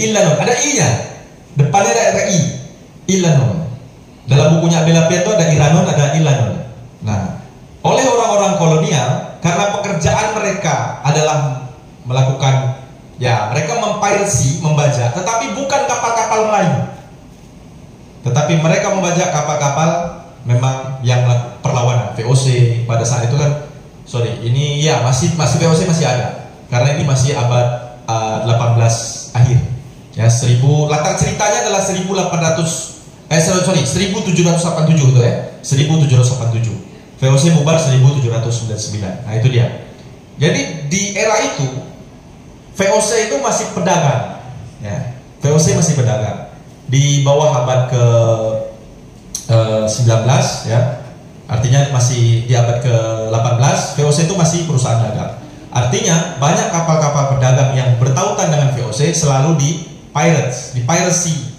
Ilanon, ada I-nya, depannya ada I, Ilanon. Dalam bukunya Abel Appiah itu ada Iranon, ada Ilanon. Nah, oleh orang-orang kolonial, karena pekerjaan mereka adalah melakukan, ya mereka mempiracy, membajak, tetapi bukan kapal-kapal Melayu, tetapi mereka membajak kapal-kapal memang yang melakukan perlawanan. VOC pada saat itu kan, ini ya masih VOC masih ada, karena ini masih abad 18 akhir, ya 1000. Latar ceritanya adalah 1787 itu ya, 1787. VOC bubar 1799. Nah itu dia. Jadi di era itu VOC itu masih pedagang, ya. VOC masih pedagang di bawah abad ke 19, ya. Artinya masih di abad ke 18 VOC itu masih perusahaan dagang. Artinya banyak kapal-kapal pedagang yang bertautan dengan VOC selalu di piracy.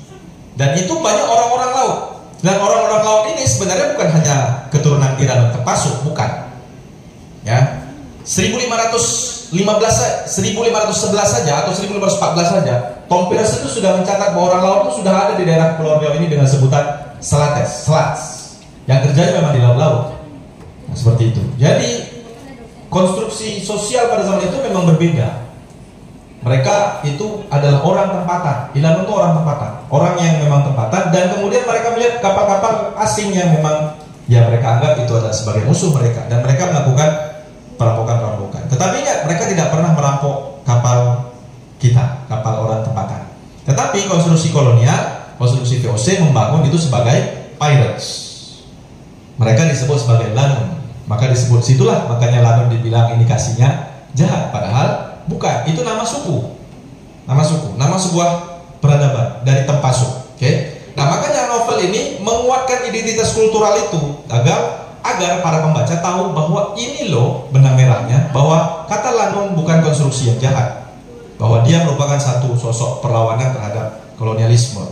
Dan itu banyak orang-orang laut. Dan orang-orang laut ini sebenarnya bukan hanya keturunan Iran terpasuk, bukan. Ya. 1511 saja atau 1514 saja, Tom Peirce itu sudah mencatat bahwa orang laut itu sudah ada di daerah Pulau Riau ini dengan sebutan slats, yang kerjanya memang di laut-laut. Nah, seperti itu. Jadi konstruksi sosial pada zaman itu memang berbeda. Mereka itu adalah orang tempatan. Ilanon itu orang tempatan, orang yang memang tempatan. Dan kemudian mereka melihat kapal-kapal asing yang memang, ya mereka anggap itu adalah sebagai musuh mereka, dan mereka melakukan perampokan. Tetapi ya, mereka tidak pernah merampok kapal kita, kapal orang tempatan. Tetapi konstruksi kolonial, konstruksi VOC membangun itu sebagai pirates. Mereka disebut sebagai Lanon. Maka disebut situlah, makanya Lanon dibilang indikasinya jahat, padahal bukan. Itu nama suku, nama sebuah peradaban dari Tempasuk. Oke. Nah, makanya novel ini menguatkan identitas kultural itu agar para pembaca tahu bahwa ini loh benang merahnya, bahwa kata Lanon bukan konstruksi yang jahat, bahwa dia merupakan satu sosok perlawanan terhadap kolonialisme,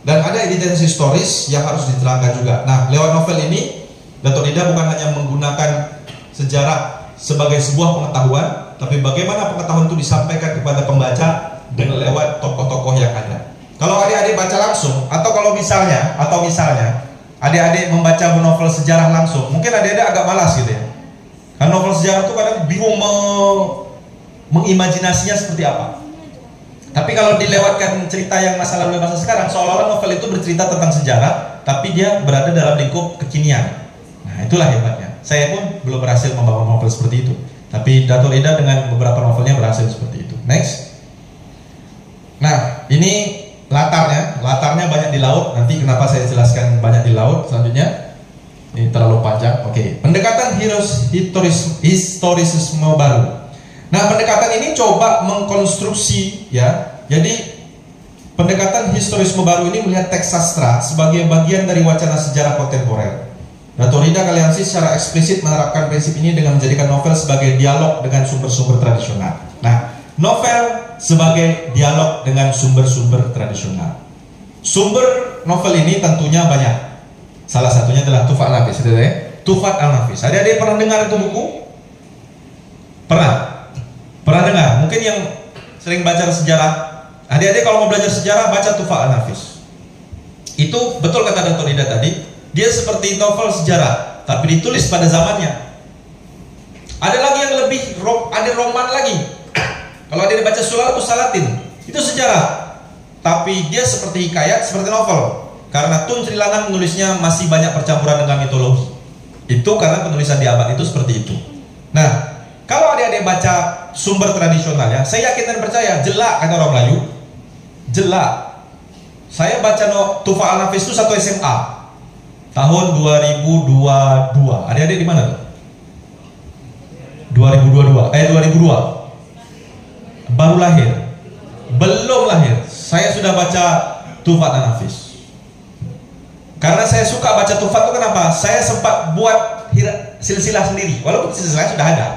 dan ada identitas historis yang harus diterangkan juga. Nah, lewat novel ini Dato' Rida bukan hanya menggunakan sejarah sebagai sebuah pengetahuan, tapi bagaimana pengetahuan itu disampaikan kepada pembaca dengan lewat tokoh-tokoh yang ada. Kalau adik-adik baca langsung, atau kalau misalnya adik-adik membaca novel sejarah langsung, mungkin adik-adik agak malas gitu ya. Karena novel sejarah itu kadang bingung mengimajinasinya seperti apa. Tapi kalau dilewatkan cerita yang masa lalu dan masa sekarang, seolah-olah novel itu bercerita tentang sejarah, tapi dia berada dalam lingkup kekinian. Nah, itulah hebatnya. Saya pun belum berhasil membangun novel seperti itu, tapi Dato' Rida dengan beberapa novelnya berhasil seperti itu. Next. Nah, ini latarnya banyak di laut. Nanti kenapa saya jelaskan banyak di laut selanjutnya. Ini terlalu panjang. Oke. Pendekatan historisisme baru. Nah, pendekatan ini coba mengkonstruksi, ya. Jadi pendekatan historisme baru ini melihat teks sastra sebagai bagian dari wacana sejarah kontemporer. Dato' Rida Kaliansi secara eksplisit menerapkan prinsip ini dengan menjadikan novel sebagai dialog dengan sumber-sumber tradisional. Nah, novel sebagai dialog dengan sumber-sumber tradisional. Sumber novel ini tentunya banyak. Salah satunya adalah Tufat Al-Nafis. Tufat Al-Nafis. Adik-adik pernah dengar itu buku? Pernah dengar? Mungkin yang sering baca sejarah, adik-adik kalau mau belajar sejarah baca Tufat Al-Nafis. Itu betul kata Dato' Rida tadi. Dia seperti novel sejarah, tapi ditulis pada zamannya. Ada lagi yang lebih, ada roman lagi. Kalau ada baca Sulalatu Salatin, itu sejarah, tapi dia seperti hikayat, seperti novel. Karena Tun Sri Lanang menulisnya masih banyak percampuran dengan mitologi. Itu karena penulisan di abad itu seperti itu. Nah, kalau adik-adik baca sumber tradisional, ya, saya yakin dan percaya, jelak kata orang Melayu, jelak. Saya baca Tufat Al-Nafis itu 1 SMA. Tahun 2022. Adik-adik di mana tuh? 2002. Baru lahir. Belum lahir. Saya sudah baca Tufat Al-Nafis. Karena saya suka baca Tufat itu kenapa? Saya sempat buat silsilah sendiri. Walaupun silsilah sudah ada.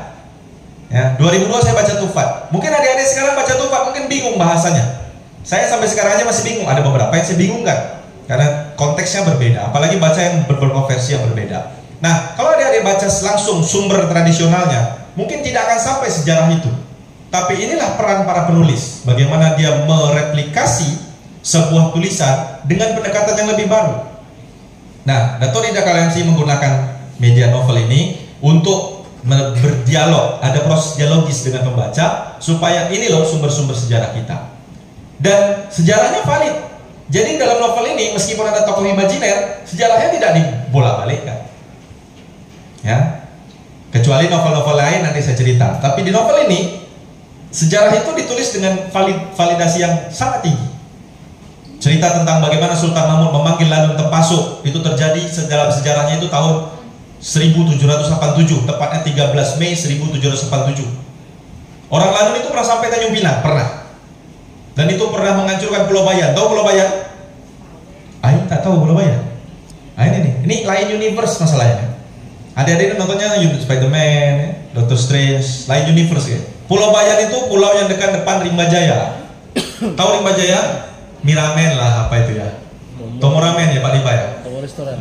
Ya, 2002 saya baca Tufat. Mungkin adik-adik sekarang baca Tufat mungkin bingung bahasanya. Saya sampai sekarang aja masih bingung. Ada beberapa yang saya bingung kan? Karena konteksnya berbeda, apalagi baca yang beberapa versi yang berbeda. Nah, kalau adik-adik baca langsung sumber tradisionalnya, mungkin tidak akan sampai sejarah itu. Tapi inilah peran para penulis, bagaimana dia mereplikasi sebuah tulisan dengan pendekatan yang lebih baru. Nah, Dato' Rida Kaliansi menggunakan media novel ini untuk berdialog, ada proses dialogis dengan pembaca, supaya ini loh sumber-sumber sejarah kita. Dan sejarahnya valid. Jadi dalam novel ini, meskipun ada tokoh imajiner, sejarahnya tidak dibolak-balikkan. Ya, kecuali novel-novel lain nanti saya cerita. Tapi di novel ini, sejarah itu ditulis dengan validasi yang sangat tinggi. Cerita tentang bagaimana Sultan Mahmud memanggil Lanun Tempasuk, itu terjadi dalam sejarahnya itu tahun 1787, tepatnya 13 Mei 1787. Orang Lanun itu pernah sampai Tanjung Pinang, pernah. Dan itu pernah menghancurkan Pulau Bayan. Tahu Pulau Bayan? Ayo tak tahu Pulau Bayan. Nah ini lain universe masalahnya. Adik-adik nontonnya Spider-Man, Doctor Strange, lain universe ya. Pulau Bayan itu pulau yang dekat depan Rimba Jaya. Tahu Rimba Jaya? Miramen lah apa itu ya? Tomoramen ya Pak Lipa ya? Tomo restoran.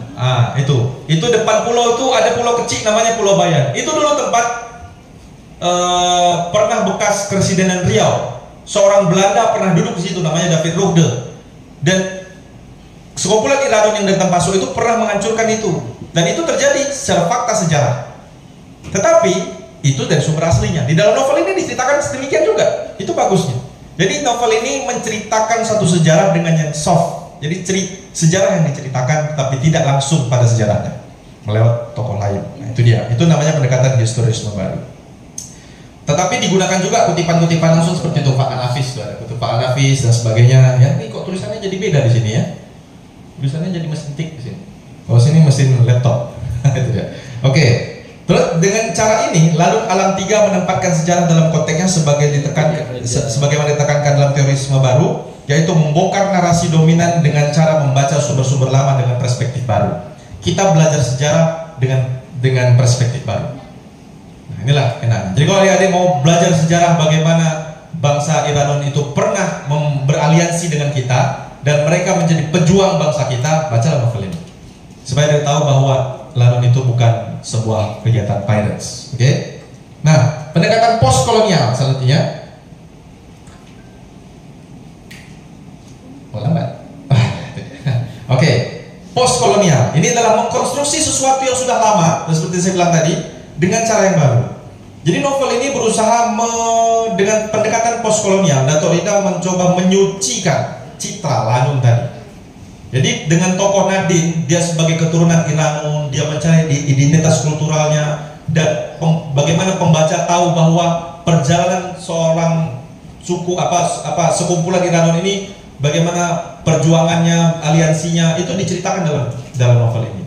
Itu depan pulau itu ada pulau kecil namanya Pulau Bayan. Itu dulu tempat pernah bekas Presidenan Riau. Seorang Belanda pernah duduk di situ namanya David Rugde. Dan sekumpulan Iranun yang dari Tempasuk itu pernah menghancurkan itu. Dan itu terjadi secara fakta sejarah. Tetapi itu dari sumber aslinya. Di dalam novel ini diceritakan sedemikian juga. Itu bagusnya. Jadi novel ini menceritakan satu sejarah dengan yang soft. Jadi sejarah yang diceritakan tapi tidak langsung pada sejarahnya, melewat tokoh lain. Nah, itu dia. Itu namanya pendekatan historisme baru. Tetapi digunakan juga kutipan-kutipan langsung seperti itu, Pak Anafis, ada kutip Pak Anafis dan sebagainya. Ya, ini kok tulisannya jadi beda di sini ya? Tulisannya jadi mesin tik di sini. Oh, sini mesin laptop. Itu dia. Oke. Terus dengan cara ini, lalu Alam 3 menempatkan sejarah dalam konteksnya sebagaimana ditekankan dalam teorisme baru, yaitu membongkar narasi dominan dengan cara membaca sumber-sumber lama dengan perspektif baru. Kita belajar sejarah dengan perspektif baru. Nah, inilah kenangan. Jadi kalau adik-adik mau belajar sejarah bagaimana bangsa Iranun itu pernah beraliansi dengan kita dan mereka menjadi pejuang bangsa kita, bacalah novel ini. Supaya dia tahu bahwa Lanun itu bukan sebuah kegiatan pirates. Oke? Nah, pendekatan postkolonial selanjutnya. Oh, lambat. Oke. Postkolonial. Ini adalah mengkonstruksi sesuatu yang sudah lama, seperti saya bilang tadi, dengan cara yang baru. Jadi novel ini berusaha dengan pendekatan postkolonial. Dato' Rida mencoba menyucikan citra Lanun tadi. Jadi dengan tokoh Nadine, dia sebagai keturunan Iranun, dia mencari identitas kulturalnya dan bagaimana pembaca tahu bahwa perjalanan seorang suku sekumpulan Iranun ini, bagaimana perjuangannya, aliansinya itu diceritakan dalam novel ini.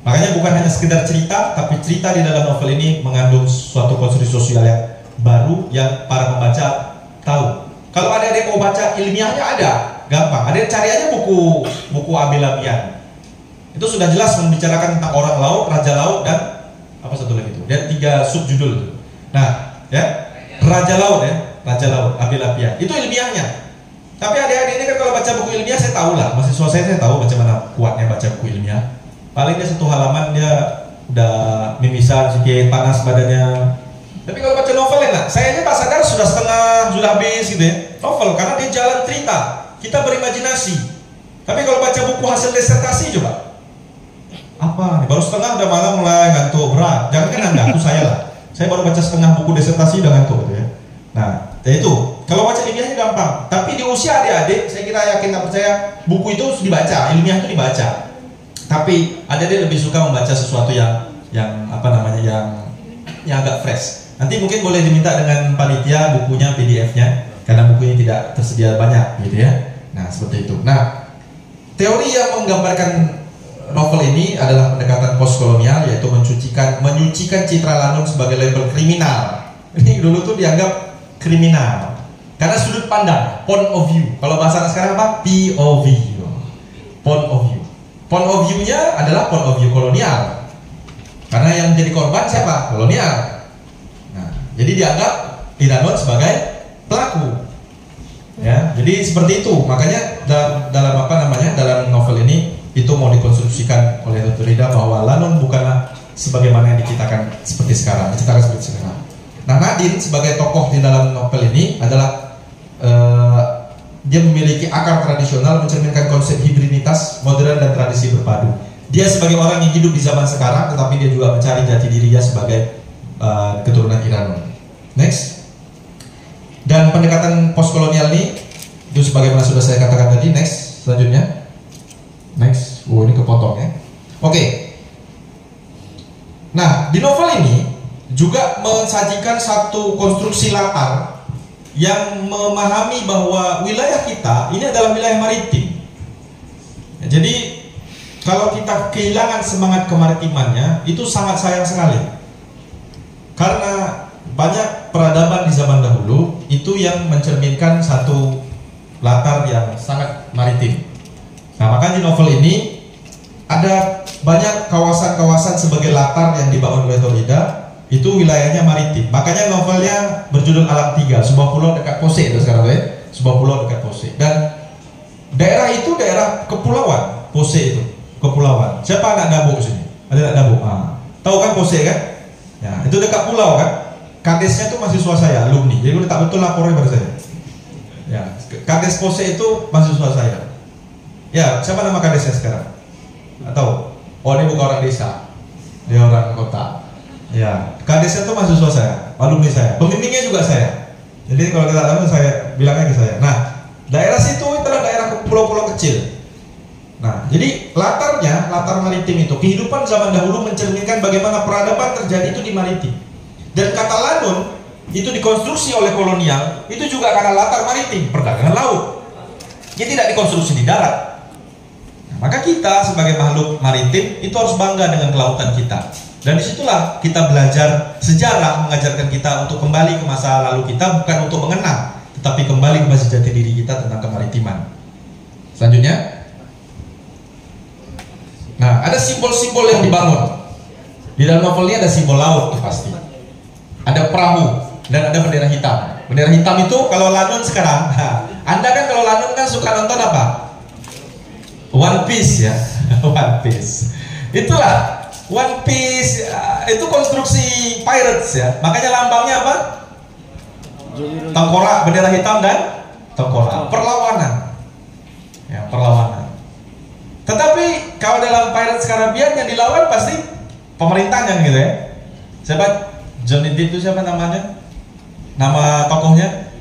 Makanya bukan hanya sekedar cerita, tapi cerita di dalam novel ini mengandung suatu konstruksi sosial yang baru yang para pembaca tahu. Kalau ada mau baca ilmiahnya ada. Gampang, ada cari aja buku Abil Labian. Itu sudah jelas membicarakan tentang orang laut, raja laut, dan apa satu lagi itu. Dan 3 subjudul. Nah, ya, raja laut Abil Labian. Itu ilmiahnya. Tapi adik-adik ini kan kalau baca buku ilmiah saya tahu lah, mahasiswa saya tahu bagaimana kuatnya baca buku ilmiah. Paling dia 1 halaman dia udah mimisan sedikit, panas badannya. Tapi kalau baca novel enak. Saya ini tak sadar sudah setengah, sudah habis gitu ya. Novel karena dia jalan cerita. Kita berimajinasi. Tapi kalau baca buku hasil disertasi coba. Apa nih? Baru setengah udah malam mulai ngantuk berat. Jangan kan Anda, aku saya lah. Saya baru baca setengah buku disertasi udah ngantuk gitu ya. Nah, itu. Kalau baca ilmiahnya gampang. Tapi di usia adik-adik, saya kira yakin tak percaya, buku itu dibaca, ilmiah itu dibaca. Tapi adik-adik lebih suka membaca sesuatu yang agak fresh. Nanti mungkin boleh diminta dengan panitia bukunya, PDF-nya. Karena bukunya tidak tersedia banyak gitu ya. Nah seperti itu. Nah teori yang menggambarkan novel ini adalah pendekatan postkolonial, yaitu menyucikan citra Lanun sebagai label kriminal. Ini dulu tuh dianggap kriminal karena sudut pandang, point of view. Kalau bahasa sekarang apa? POV. Point of view. Point of view-nya adalah point of view kolonial. Karena yang jadi korban siapa? Kolonial. Nah, jadi dianggap Iranun sebagai pelaku, ya. Jadi seperti itu. Makanya dalam novel ini itu mau dikonstruksikan oleh Dato' Rida bahwa Lanun bukanlah sebagaimana yang diceritakan seperti sekarang. Nah, Nadine sebagai tokoh di dalam novel ini adalah dia memiliki akar tradisional, mencerminkan konsep hibriditas, modern dan tradisi berpadu. Dia sebagai orang yang hidup di zaman sekarang, tetapi dia juga mencari jati dirinya sebagai keturunan Iran. Next. Dan pendekatan postkolonial ini itu sebagaimana sudah saya katakan tadi. Next, selanjutnya. Next. Ini kepotong ya. Oke. Nah, di novel ini juga mensajikan satu konstruksi latar yang memahami bahwa wilayah kita ini adalah wilayah maritim. Jadi kalau kita kehilangan semangat kemaritimannya, itu sangat sayang sekali. Karena banyak peradaban di zaman dahulu itu yang mencerminkan satu latar yang sangat maritim. Nah, maka di novel ini ada banyak kawasan-kawasan sebagai latar yang dibangun oleh Torida. Itu wilayahnya maritim. Makanya novelnya berjudul Alam Tiga, sebuah pulau dekat Pose itu sekarang ya. Sebuah pulau dekat Pose. Dan daerah itu daerah kepulauan, Pose itu kepulauan. Siapa anak Dabuk sini? Ada anak Dabuk. Tahu kan Pose kan? Ya, itu dekat pulau kan? Kadesnya tuh mahasiswa saya, alumni. Jadi udah tak betul lapornya pada saya. Ya, Kades Pose itu mahasiswa saya. Ya, siapa nama kadesnya sekarang? Atau? Oh, ini bukan orang desa. Dia orang kota. Ya, kadesnya itu mahasiswa saya, alumni saya, pembimbingnya juga saya. Jadi kalau kita tahu saya bilangnya ke saya. Nah, daerah situ itu adalah daerah pulau-pulau kecil. Nah, jadi latar maritim itu kehidupan zaman dahulu mencerminkan bagaimana peradaban terjadi itu di maritim. Dan kata lanun itu dikonstruksi oleh kolonial itu juga karena latar maritim, perdagangan laut. Dia tidak dikonstruksi di darat. Nah, maka kita sebagai makhluk maritim itu harus bangga dengan kelautan kita. Dan disitulah kita belajar sejarah mengajarkan kita untuk kembali ke masa lalu kita, bukan untuk mengenang, tetapi kembali ke masa jati diri kita tentang kemaritiman. Selanjutnya, nah ada simbol-simbol yang dibangun. Di dalam novel ini ada simbol laut pasti. Ada perahu dan ada bendera hitam. Bendera hitam itu kalau lanun sekarang, Anda kan kalau lanun kan suka nonton apa? One Piece ya, One Piece. Itulah. One Piece itu konstruksi pirates ya. Makanya lambangnya apa? Tengkorak, bendera hitam dan tengkorak. Perlawanan. Ya, perlawanan. Tetapi kalau dalam Pirates Caribbean yang dilawan pasti pemerintahnya gitu ya. Siapa? Johnny Depp itu siapa namanya? Nama tokohnya?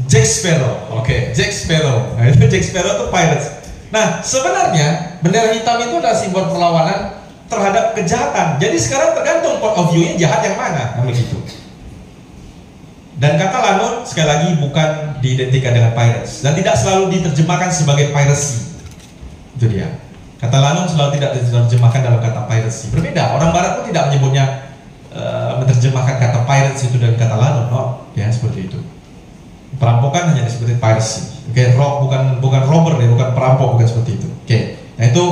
Jack Sparrow. Oke, Jack Sparrow. Nah, itu Jack Sparrow itu pirates. Nah, sebenarnya bendera hitam itu adalah simbol perlawanan terhadap kejahatan. Jadi sekarang tergantung point of view-nya jahat yang mana, begitu. Dan kata lanun sekali lagi bukan diidentikan dengan pirates dan tidak selalu diterjemahkan sebagai piracy. Itu dia. Kata lanun selalu tidak diterjemahkan dalam kata piracy. Berbeda. Orang Barat pun tidak menyebutnya menerjemahkan kata pirates itu dan kata lanun. No, ya seperti itu. Perampokan hanya disebut piracy. Oke, rob bukan robber ya, bukan perampok, bukan seperti itu. Oke. Nah itu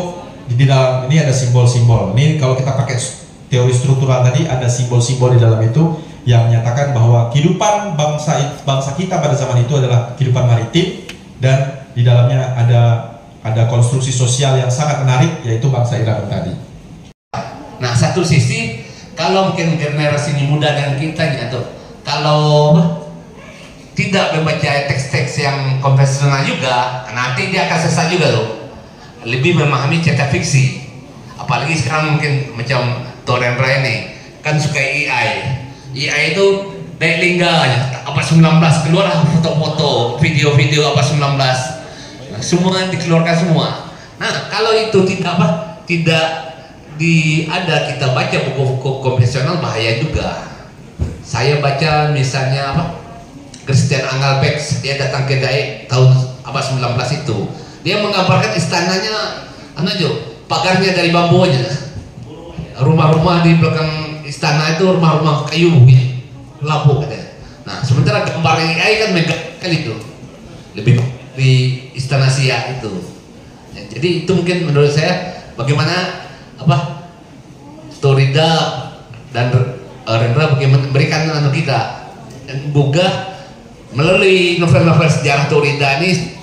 di dalam ini ada simbol-simbol. Ini kalau kita pakai teori struktural tadi ada simbol-simbol di dalam itu yang menyatakan bahwa kehidupan bangsa kita pada zaman itu adalah kehidupan maritim dan di dalamnya ada konstruksi sosial yang sangat menarik yaitu bangsa Iran tadi. Nah, satu sisi kalau mungkin generasi ini muda dengan kita atau kalau tidak membaca teks-teks yang konvensional juga, nanti dia akan sesat juga loh. Lebih memahami cerita fiksi, apalagi sekarang mungkin macam Torendra ini kan suka AI itu naik lingganya apa 19 keluar foto-foto video-video apa 19 semua dikeluarkan semua. Nah kalau itu tidak ada kita baca buku-buku konvensional bahaya juga. Saya baca misalnya Christian Engelbeck, dia datang ke Daik tahun 19 itu. Dia menggambarkan istananya, pagarnya dari bambu aja. Rumah-rumah di belakang istana itu rumah-rumah kayu, lampu katanya. Nah, sementara gambar AI kan megah kali itu, lebih di istana Siak itu. Ya, jadi itu mungkin menurut saya bagaimana Torida dan Rendra bagaimana memberikan kita dan Buga melalui novel-novel sejarah Torida ini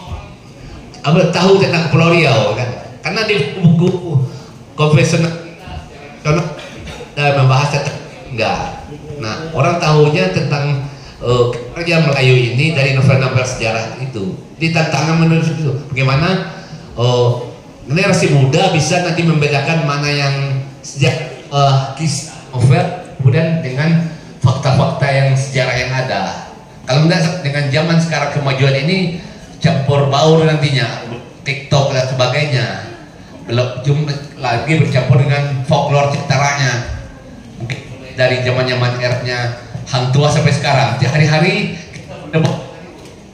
tahu tentang Pulau Riau kan, karena di buku konvensional membahas tentang enggak Nah, orang tahunya tentang kerja Melayu ini dari novel-novel sejarah itu. Di tantangan menulis itu, bagaimana generasi muda bisa nanti membedakan mana yang sejak kisah novel kemudian dengan fakta-fakta yang sejarah yang ada. Kalau enggak dengan zaman sekarang kemajuan ini campur baur nantinya, TikTok dan sebagainya, belum lagi bercampur dengan folklore ciptaranya. Mungkin dari zaman-zaman eranya Hang Tua sampai sekarang, hari-hari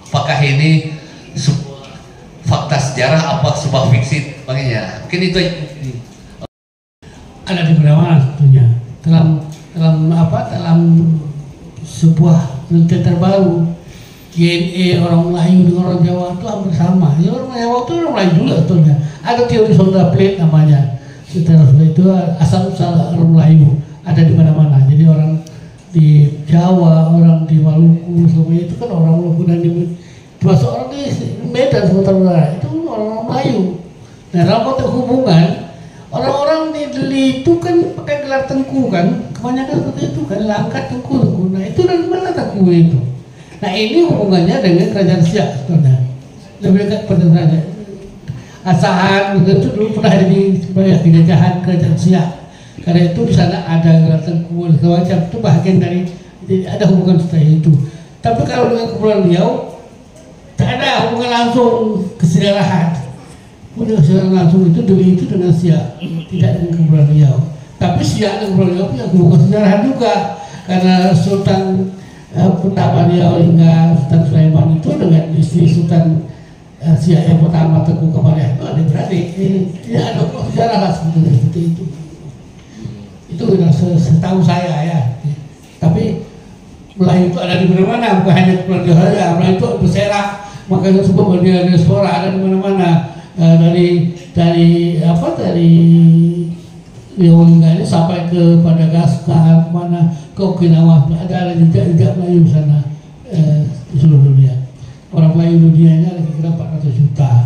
apakah ini sebuah fakta sejarah apa sebuah fiksi sebagainya. Mungkin itu ada di mana tentunya dalam sebuah penelitian terbaru DNA orang Melayu dengan orang Jawa itu hampir sama. Ya, orang Jawa itu orang Melayu juga sebetulnya. Ada teori Sunda Plate namanya. Setelah itu asal-usul orang Melayu ada di mana-mana. Jadi orang di Jawa, orang di Maluku, semuanya itu kan orang Maluku, dan termasuk orang di Medan, Sumatera Utara itu orang Melayu. Nah, dalam konteks hubungan, orang-orang di Deli itu kan pakai gelar tengku kan, kebanyakan seperti itu kan, langkat tengku. Nah itu dari mana tengku itu? Nah ini hubungannya dengan kerajaan Siak sebenarnya, lebih dekat pada kerajaan Asahan itu dulu pernah jadi sebagai penjajahan kerajaan Siak. Karena itu di sana ada gelar tengku segala macam, itu bagian dari, jadi ada hubungan seperti itu. Tapi kalau dengan Kepulauan Riau tak ada hubungan langsung kesejarahan. Udah secara langsung itu Deli itu dengan Siak, tidak dengan Kepulauan Riau. Tapi Siak dan Kepulauan Riau punya hubungan sejarah juga, karena Sultan pertama Riau hingga Sultan Sulaiman itu dengan istri Sultan Siak yang pertama Tengku Kamalih itu ada beradik. Tidak ada hubungan sejarah lah seperti itu. Itu setahu saya ya. Tapi Melayu itu ada di mana-mana, bukan hanya Kepulauan Riau saja. Melayu itu berserak, makanya sebut dia diaspora ada di mana-mana. Dari Riau ini sampai ke Madagaskar, mana ke Okinawa, ada jejak Melayu di sana di seluruh dunia. Orang Melayu dunia ini ada kira 400 juta.